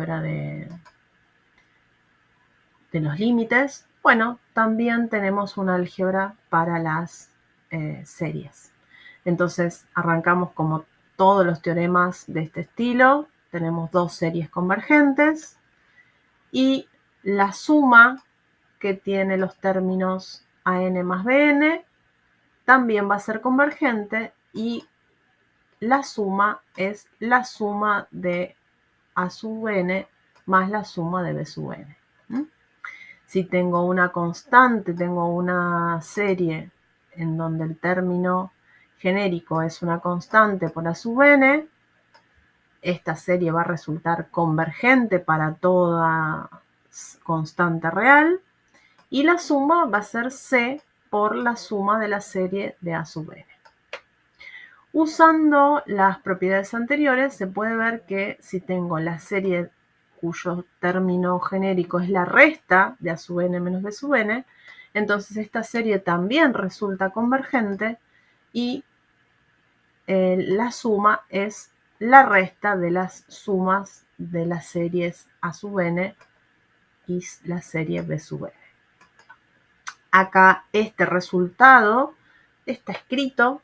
de los límites, bueno, también tenemos una álgebra para las series. Entonces arrancamos como todos los teoremas de este estilo. Tenemos dos series convergentes y la suma que tiene los términos an más bn también va a ser convergente y la suma es la suma de a sub n más la suma de b sub n. Si tengo una constante, tengo una serie en donde el término genérico es una constante por a sub n, esta serie va a resultar convergente para toda constante real y la suma va a ser c por la suma de la serie de a sub n. Usando las propiedades anteriores se puede ver que si tengo la serie cuyo término genérico es la resta de a sub n menos b sub n, entonces esta serie también resulta convergente y la suma es la resta de las sumas de las series a sub n y la serie b sub n. Acá este resultado está escrito,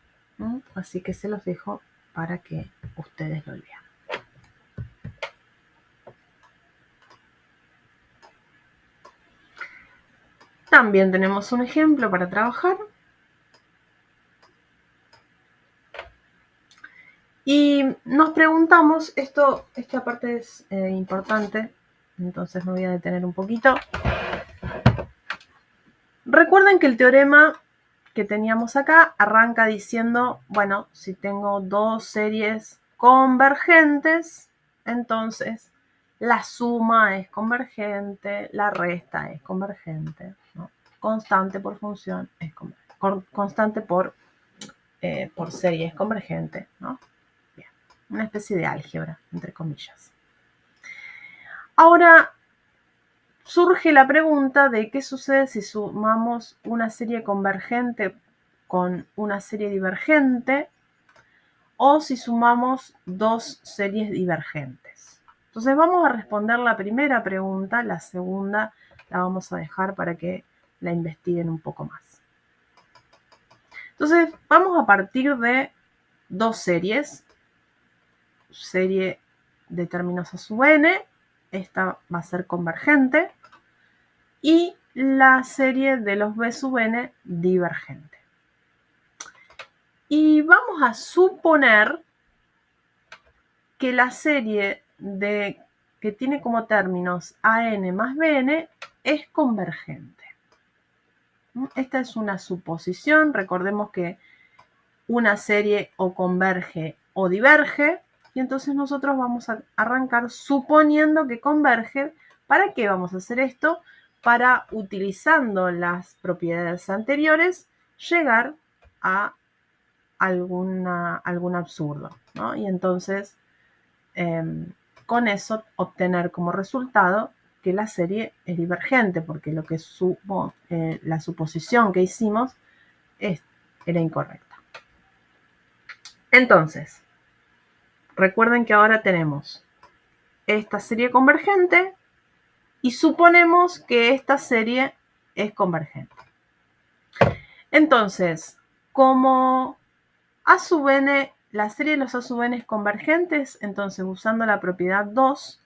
así que se los dejo para que ustedes lo lean. También tenemos un ejemplo para trabajar. Y nos preguntamos, esta parte es importante, entonces me voy a detener un poquito. Recuerden que el teorema que teníamos acá arranca diciendo, bueno, si tengo dos series convergentes, entonces la suma es convergente, la resta es convergente, ¿no? Constante por función es constante por serie es convergente, ¿no? Bien, una especie de álgebra, entre comillas. Ahora surge la pregunta de qué sucede si sumamos una serie convergente con una serie divergente o si sumamos dos series divergentes. Entonces vamos a responder la primera pregunta, la segunda la vamos a dejar para que la investiguen un poco más. Entonces vamos a partir de dos series, serie de términos a sub n, esta va a ser convergente, y la serie de los b sub n divergente. Y vamos a suponer que la serie que tiene como términos an más bn es convergente. Esta es una suposición, recordemos que una serie o converge o diverge, y entonces nosotros vamos a arrancar suponiendo que converge. ¿Para qué vamos a hacer esto? Para, utilizando las propiedades anteriores, llegar a algún absurdo, ¿no? Y entonces, con eso, obtener como resultado que la serie es divergente, porque lo que la suposición que hicimos era incorrecta. Entonces, recuerden que ahora tenemos esta serie convergente y suponemos que esta serie es convergente. Entonces, como a sub n, la serie de los a sub n es convergentes, entonces usando la propiedad 2,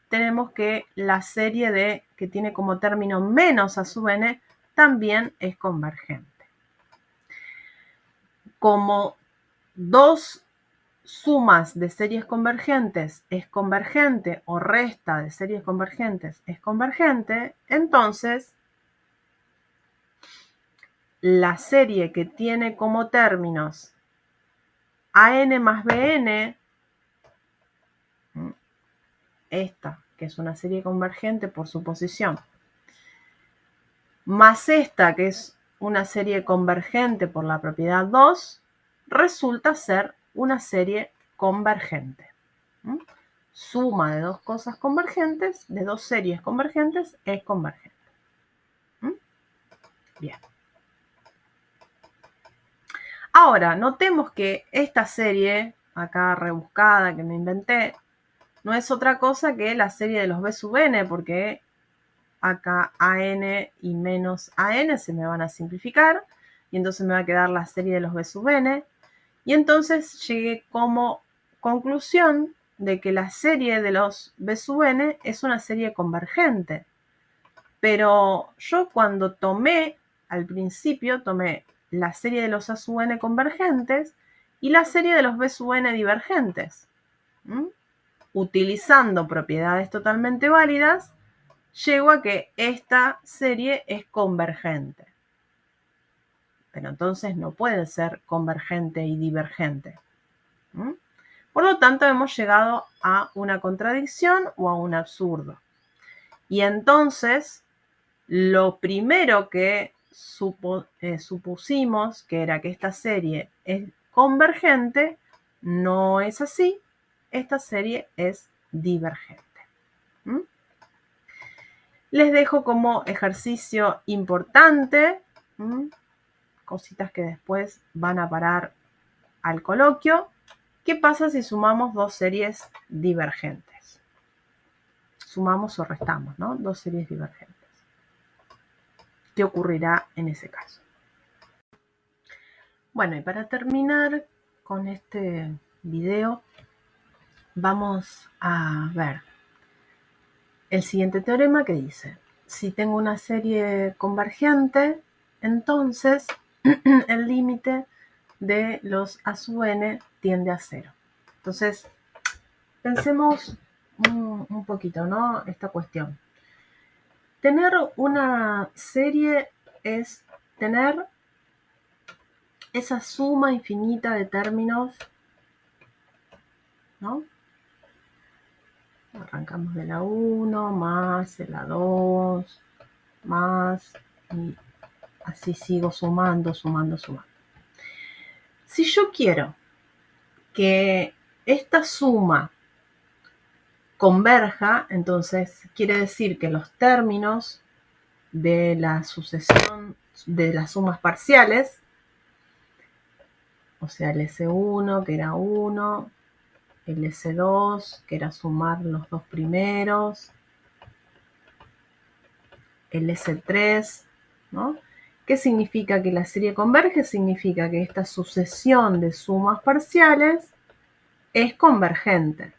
tenemos que la serie que tiene como término menos a sub n también es convergente. Como dos sumas de series convergentes es convergente o resta de series convergentes es convergente, entonces la serie que tiene como términos an más bn, esta que es una serie convergente por suposición, más esta que es una serie convergente por la propiedad 2, resulta ser una serie convergente. Suma de dos cosas convergentes, de dos series convergentes, es convergente. Bien. Ahora, notemos que esta serie, acá rebuscada que me inventé, no es otra cosa que la serie de los B sub n, porque acá AN y menos AN se me van a simplificar, y entonces me va a quedar la serie de los B sub n, y entonces llegué como conclusión de que la serie de los B sub n es una serie convergente. Pero yo cuando al principio tomé la serie de los A sub n convergentes y la serie de los B sub n divergentes. Utilizando propiedades totalmente válidas, llego a que esta serie es convergente. Pero entonces no puede ser convergente y divergente. Por lo tanto, hemos llegado a una contradicción o a un absurdo. Y entonces, lo primero que supusimos que era que esta serie es convergente, no es así. Esta serie es divergente. Les dejo como ejercicio importante, cositas que después van a parar al coloquio. ¿Qué pasa si sumamos dos series divergentes? Sumamos o restamos, ¿no? Dos series divergentes. ¿Qué ocurrirá en ese caso? Bueno, y para terminar con este video, vamos a ver el siguiente teorema que dice: si tengo una serie convergente, entonces el límite de los A sub n tiende a 0. Entonces, pensemos un poquito, ¿no? Esta cuestión. Tener una serie es tener esa suma infinita de términos, ¿no? Arrancamos de la 1, más de la 2, más, y así sigo sumando. Si yo quiero que esta suma converja, entonces quiere decir que los términos de la sucesión de las sumas parciales, o sea, el S1, que era 1, el S2, que era sumar los dos primeros, el S3, ¿no? ¿Qué significa que la serie converge? Significa que esta sucesión de sumas parciales es convergente.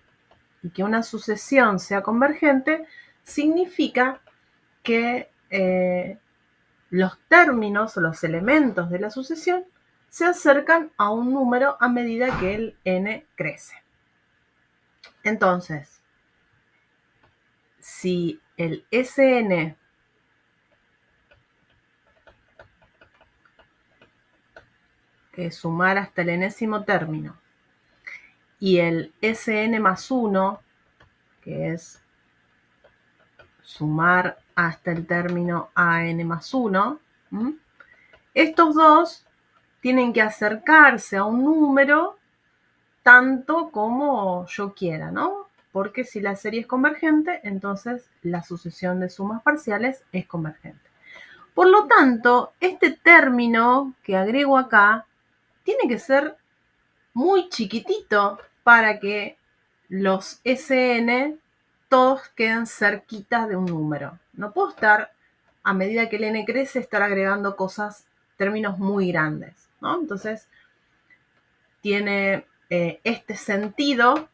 Y que una sucesión sea convergente significa que los términos o los elementos de la sucesión se acercan a un número a medida que el n crece. Entonces, si el Sn que es sumar hasta el enésimo término, y el Sn más 1, que es sumar hasta el término an más 1, estos dos tienen que acercarse a un número tanto como yo quiera, ¿no? Porque si la serie es convergente, entonces la sucesión de sumas parciales es convergente. Por lo tanto, este término que agrego acá tiene que ser muy chiquitito para que los Sn todos queden cerquitas de un número. No puedo estar, a medida que el n crece, estar agregando términos muy grandes, ¿no? Entonces, tiene este sentido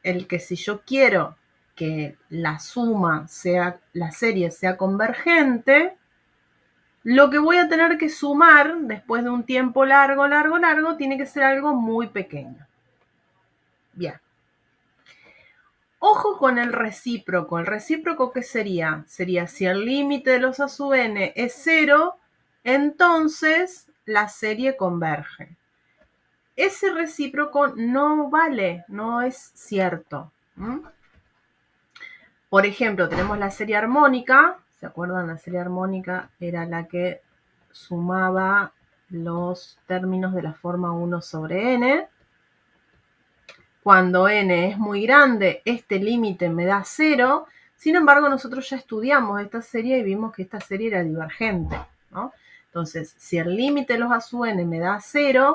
el que si yo quiero que la serie sea convergente, lo que voy a tener que sumar después de un tiempo largo, tiene que ser algo muy pequeño. Bien. Ojo con el recíproco. ¿El recíproco qué sería? Sería si el límite de los A sub n es 0, entonces la serie converge. Ese recíproco no vale, no es cierto. Por ejemplo, tenemos la serie armónica. ¿Se acuerdan? La serie armónica era la que sumaba los términos de la forma 1 sobre n. Cuando n es muy grande, este límite me da 0. Sin embargo, nosotros ya estudiamos esta serie y vimos que esta serie era divergente, ¿no? Entonces, si el límite de los A sub n me da 0,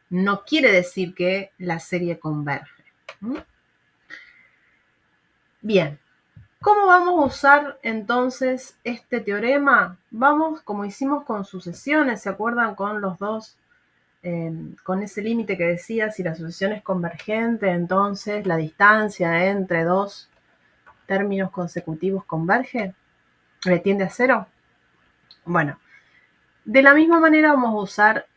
no quiere decir que la serie converge. Bien, ¿cómo vamos a usar entonces este teorema? Vamos, como hicimos con sucesiones, ¿se acuerdan con los dos? Con ese límite que decía, si la sucesión es convergente, entonces la distancia entre dos términos consecutivos converge, tiende a cero. Bueno, de la misma manera vamos a usar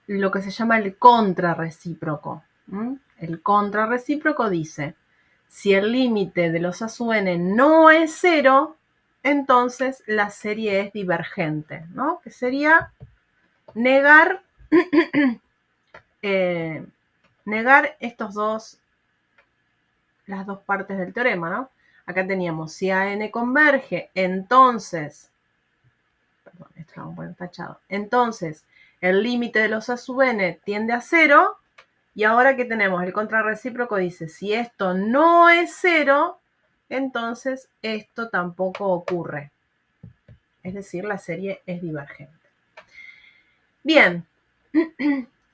lo que se llama el contrarrecíproco. El contrarrecíproco dice, si el límite de los A sub n no es cero, entonces la serie es divergente, ¿no? Que sería negar, negar las dos partes del teorema, ¿no? Acá teníamos, si AN converge, entonces, perdón, esto lo vamos a poner tachado, entonces el límite de los A sub n tiende a cero, y ahora que tenemos el contrarrecíproco dice, si esto no es cero, entonces esto tampoco ocurre. Es decir, la serie es divergente. Bien,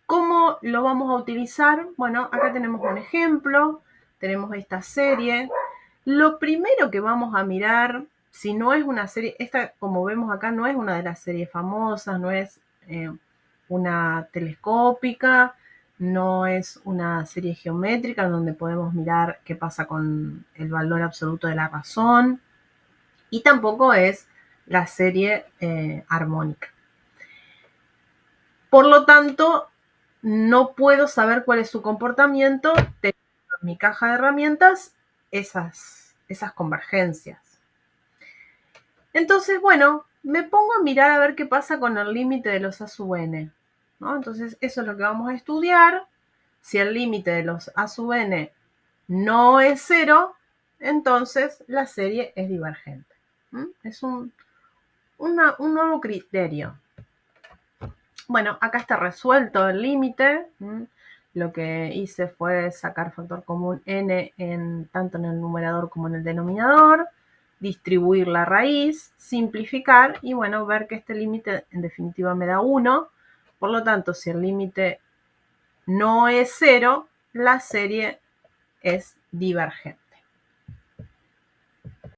¿cómo lo vamos a utilizar? Bueno, acá tenemos un ejemplo, tenemos esta serie. Lo primero que vamos a mirar, si no es una serie, esta como vemos acá no es una de las series famosas, no es una telescópica, no es una serie geométrica donde podemos mirar qué pasa con el valor absoluto de la razón, y tampoco es la serie armónica. Por lo tanto, no puedo saber cuál es su comportamiento, tengo en mi caja de herramientas esas convergencias. Entonces, bueno, me pongo a mirar a ver qué pasa con el límite de los A sub n, ¿no? Entonces, eso es lo que vamos a estudiar. Si el límite de los A sub n no es cero, entonces la serie es divergente. Es un nuevo criterio. Bueno, acá está resuelto el límite. Lo que hice fue sacar factor común n tanto en el numerador como en el denominador, distribuir la raíz, simplificar y bueno, ver que este límite en definitiva me da 1. Por lo tanto, si el límite no es 0, la serie es divergente.